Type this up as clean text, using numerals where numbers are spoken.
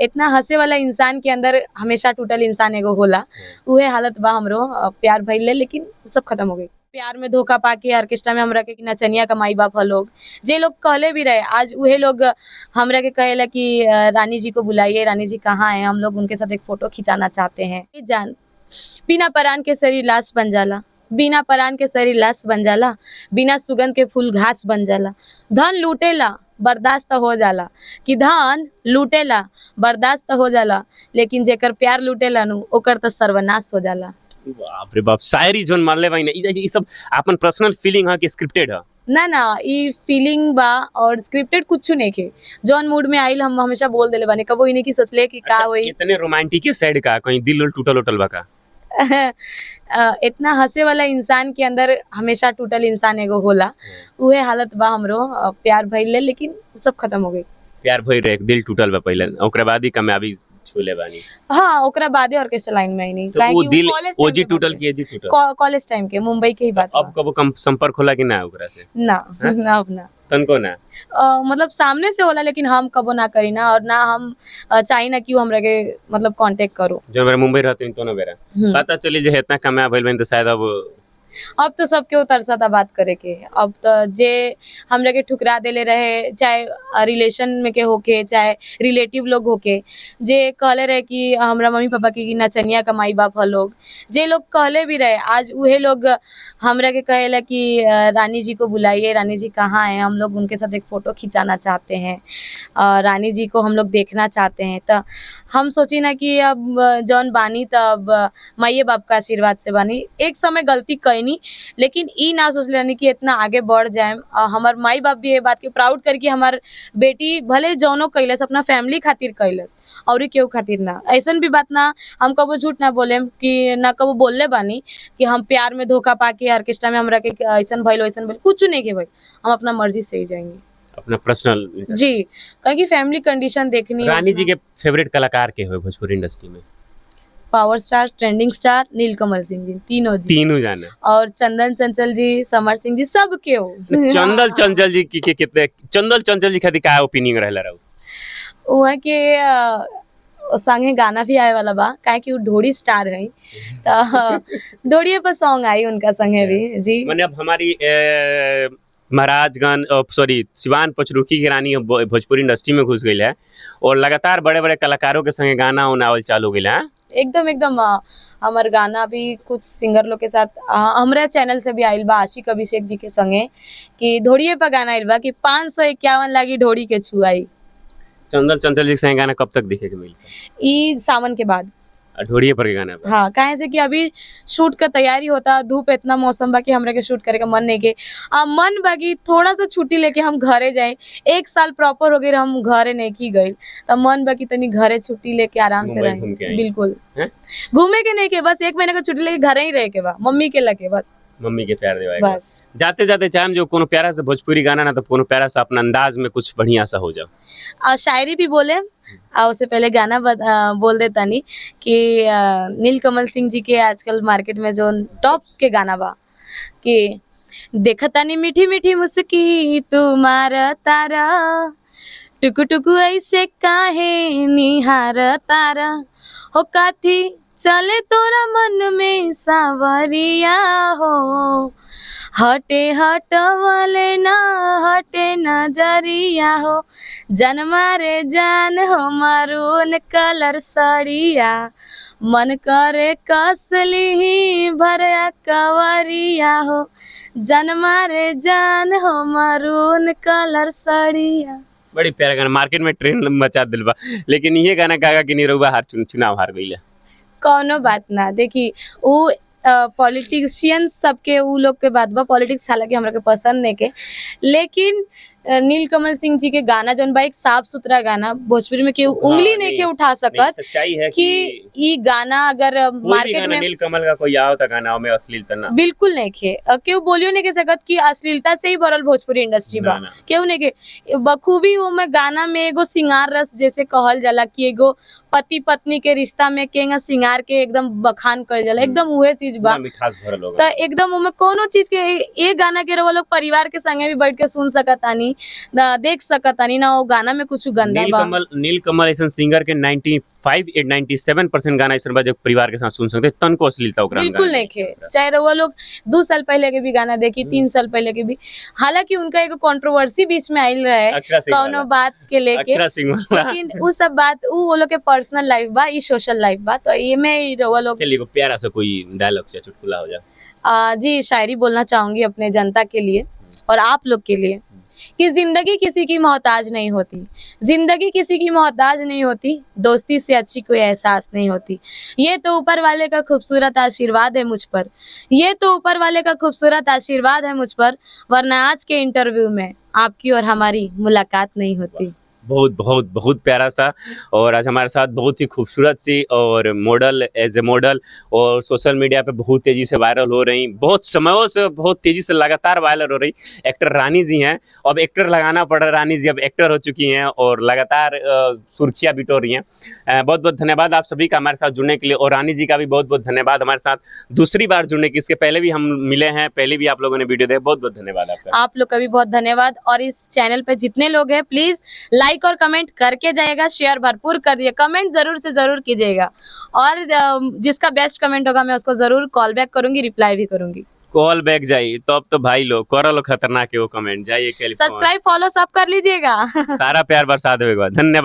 इतना हंसे वाला इंसान के अंदर हमेशा टूटल इंसान एगो होला। उहे हालत बा हमरो। प्यार भइले लेकिन सब खत्म हो गई। प्यार में धोखा पाके ऑर्केस्ट्रा में हमरा के नचनिया का माई बाप ह लोग, जे लोग कहले भी रहे आज उहे लोग हमरा के कहेला कि रानी जी को बुलाइए, रानी जी कहाँ है, हम लोग उनके साथ एक फोटो खिंचाना चाहते हैं। जान बिना परान के शरीर लाश बन जाला, बिना परान के शरीर लाश बन जाला, बिना सुगंध के फूल घास बन जाला। धन लूटेला बर्दाश्त हो जाला, कि धन लूटेला बर्दाश्त हो जाला, लेकिन जेकर प्यार लूटेला नु ओकर त सर्वनाश हो जाला। बाप रे बाप, शायरी जोन मारले भाई ना ई सब अपन पर्सनल फीलिंग है कि स्क्रिप्टेड है? ना ना, ई फीलिंग बा और स्क्रिप्टेड कुछ नहीं के। जॉन मूड में आइल हम हमेशा बोल देले बानी, कबो इने की सोचले कि का होई। इतने रोमांटिक के साइड का कहीं दिल टूटल उटल बा का? इतना हंसे वाला इंसान के अंदर हमेशा टूटल इंसान एगो होला। उहे हालत बा हमरो। प्यार भइले लेकिन सब खत्म हो गई। प्यार भई रहे, दिल टूटल बा पहले, ओकरा बाद ही कामयाबी छूले बानी। हाँ, ओकरा बादे ऑर्केस्ट्रा लाइन में आई नहीं। तो वो दिल ओजी टूटल की एजी टूटल? कॉलेज टाइम के, मुंबई के ही बात। अब कबो कम संपर्क होला कि ना ओकरा से? ना ना, अब ना। तनको ना? मतलब सामने से होला लेकिन हम कबो ना करी ना, और ना हम चाही ना कि हमरा के मतलब कांटेक्ट करो। जो मेरा मुंबई रहते तो ना बेरा पता चली जे इतना कामयाब भइल बन तो शायद अब तो सबके उतरसा था बात करे के। अब तो जे हमरा के ठुकरा देले रहे, चाहे रिलेशन में के होके चाहे रिलेटिव लोग होके, जे कहले रहे कि हमरा मम्मी पापा के नचनिया का माई बाप ह लोग, जे लोग कहले भी रहे आज उहे लोग हमरा के कहेला कि रानी जी को बुलाइए, रानी जी कहाँ है, हम लोग उनके साथ एक फोटो खिंचाना चाहते हैं, रानी जी को हम लोग देखना चाहते हैं। तो हम सोची ना कि अब जौन बानी तब माइए बाप का आशीर्वाद से बानी। एक समय गलती कैनी लेकिन ई ना सोच लेनी कि इतना आगे बढ़ जाए। हमार माई बाप भी ये बात के प्राउड करके हमार बेटी भले जौनो कैलस अपना फैमिली खातिर कैलस और केहू खातिर ना। ऐसन भी बात ना, हम कबो झूठ ना बोले कि ना कबो बोलले बानी कि हम प्यार में धोखा पाके ऑर्केस्ट्रा में हमरा के ऐसन भइल वैसन भइल, कुछ नहीं के भाई। हम अपना मर्जी से ही जाएंगे, अपना पर्सनल जी, क्योंकि फैमिली कंडीशन देखनी। रानी जी के फेवरेट कलाकार के हो भोजपुरी इंडस्ट्री में? पावर स्टार, ट्रेंडिंग स्टार, नीलकमल सिंह जी, तीनों जाने। और चंदन चंचल जी, समर सिंह जी, सब के हो। चंदन चंचल जी की कितने चंदन चंचल जी खातिर का ओपिनियन रहला रहू? वहाँ के संगे गाना भी आए वाला बा, काहे कि वो ढोड़ी स्टार है तो ढोड़िए पर सॉन्ग आई उनका संगे भी। जी, माने अब हमारी महाराजगंज सॉरी सिवान पचरुखी की रानी भोजपुरी इंडस्ट्री में घुस गई है और लगातार बड़े बड़े कलाकारों के संगे गाना उनावल चालू हो गई है। एकदम एकदम। हमार गाना भी कुछ सिंगर लोग के साथ हमरा चैनल से भी आइल बा, आशिक अभिषेक जी के संगे, कि ढोड़िए पर गाना आइल बा कि 551 लागी ढोड़ी के छुआई। चंदन चंचल जी के संगे गाना कब तक देखे के मिलता? ई सावन के बाद। ढोड़िए पर के गाना पर? हाँ, काहे से कि अभी शूट का तैयारी होता, धूप इतना मौसम बा कि हमरा के शूट करे का मन नहीं के। मन बा कि थोड़ा सा छुट्टी लेके हम घरे जाए। 1 साल प्रॉपर हो गए हम घरे नहीं की गई, तो मन बा कि तनी घरे छुट्टी लेके आराम से रहे। बिल्कुल घूमे के नहीं के, बस 1 महीने का छुट्टी लेके घरे ही रहे के बा, मम्मी के लगे बस। मम्मी के प्यार देवाएगा बस। जाते जाते चाहे जो कोनो प्यारा सा भोजपुरी गाना ना तो कोनो प्यारा सा अपना अंदाज में कुछ बढ़िया सा हो जाओ। शायरी भी बोले और उससे पहले गाना बोल देता नहीं कि नीलकमल सिंह जी के आजकल मार्केट में जो टॉप के गाना बा कि देखतानी मीठी मीठी मुस्की तुम्हारा तारा, टुकु टुकु ऐसे काहे निहार तारा, हो काथी चले तोरा मन में सावरिया हो, हटे हटवले ना हटे नजरिया हो, जनमा रे जान हो मारून कलर साड़िया, मन करे कसली ही भरया कवरिया हो, जनमा रे जान हो मारून कलर साड़िया। बड़ी प्यारा गाना, मार्केट में ट्रेंड मचा दिल बा। लेकिन ये गाना गागा कि निरहुआ हार चुनाव हार गई है? कौनो बात ना, देखी वो पॉलिटिशियन सबके उ लोग के बात बा, पॉलिटिक्स हालांकि हमरा के पसंद नहीं के, लेकिन नीलकमल सिंह जी के गाना जौन बा एक साफ सुथरा गाना, भोजपुरी में केहू उंगली नहीं के उठा सकत। सच्चाई है कि ई गाना अगर मार्केट में नीलकमल का कोई आओ तो गाना में अश्लीलता ना बिल्कुल नहीं के, केहू बोलियो नहीं के सकत कि अश्लीलता से ही भरल भोजपुरी इंडस्ट्री बा, केहू नहीं के। बखूबी वो में गाना में एगो सिंगार रस जैसे कहल जाला कि एगो पति पत्नी के रिश्ता में केंगा सिंगार के एकदम बखान कर जाला, एकदम उहे चीज बा, मिठास भरल होगा। तो एकदम उमे कोनो चीज के ए गाना के रवा लोग परिवार के संगे भी बैठ के सुन सकतानी। तानी ना देख सकतानी ना वो गाना में कुछ गंदा बा। नीलकमल ऐसा सिंगर के 97% गाना ऐसा बा जो परिवार के साथ सुन सकते तन को अश्लीलता ओकरा में बिल्कुल गाना नहीं खे, चाहे रउआ लोग 2 साल पहले के भी गाना देखी, 3 साल पहले के भी। हालांकि उनका एक कंट्रोवर्सी बीच में आइल रहे अक्षरा सिंह कौनो वाला बात के लेके, अक्षरा सिंह वाला लेकिन उ सब बात उ वो लोग के पर्सनल लाइफ बा, ई सोशल लाइफ बा, तो ये में रउआ लोग चलिए एगो प्यारा सा कोई डायलॉग या चुटकुला हो जाए। जी शायरी बोलना चाहूंगी अपने जनता के लिए और आप लोग के लिए कि जिंदगी किसी की मोहताज नहीं होती, जिंदगी किसी की मोहताज नहीं होती, दोस्ती से अच्छी कोई एहसास नहीं होती। ये तो ऊपर वाले का खूबसूरत आशीर्वाद है मुझ पर, ये तो ऊपर वाले का खूबसूरत आशीर्वाद है मुझ पर, वरना आज के इंटरव्यू में आपकी और हमारी मुलाकात नहीं होती। बहुत बहुत बहुत प्यारा सा। और आज हमारे साथ बहुत ही खूबसूरत सी और मॉडल एज ए मॉडल और सोशल मीडिया पे बहुत तेजी से वायरल हो रही, बहुत समयों से बहुत तेजी से लगातार वायरल हो रही एक्टर रानी जी हैं। अब एक्टर लगाना पड़ रहा है, रानी जी अब एक्टर हो चुकी हैं और लगातार सुर्खियाँ बिटोर रही हैं। बहुत बहुत धन्यवाद आप सभी का हमारे साथ जुड़ने के लिए, और रानी जी का भी बहुत बहुत धन्यवाद हमारे साथ दूसरी बार जुड़ने की। इसके पहले भी हम मिले हैं, पहले भी आप लोगों ने वीडियो देखा, बहुत बहुत धन्यवाद आपका। आप लोग का भी बहुत धन्यवाद। और इस चैनल पे जितने लोग हैं प्लीज लाइक और कमेंट करके जाइएगा, शेयर भरपूर कर दिए, कमेंट जरूर से जरूर कीजिएगा, और जिसका बेस्ट कमेंट होगा मैं उसको जरूर कॉल बैक करूंगी, रिप्लाई भी करूंगी। कॉल बैक जाइए तो अब तो भाई लोग करो लो खतरनाक है वो कमेंट जाइए, सब्सक्राइब फॉलो सब कर लीजिएगा। सारा प्यार बरसा देगा। धन्यवाद।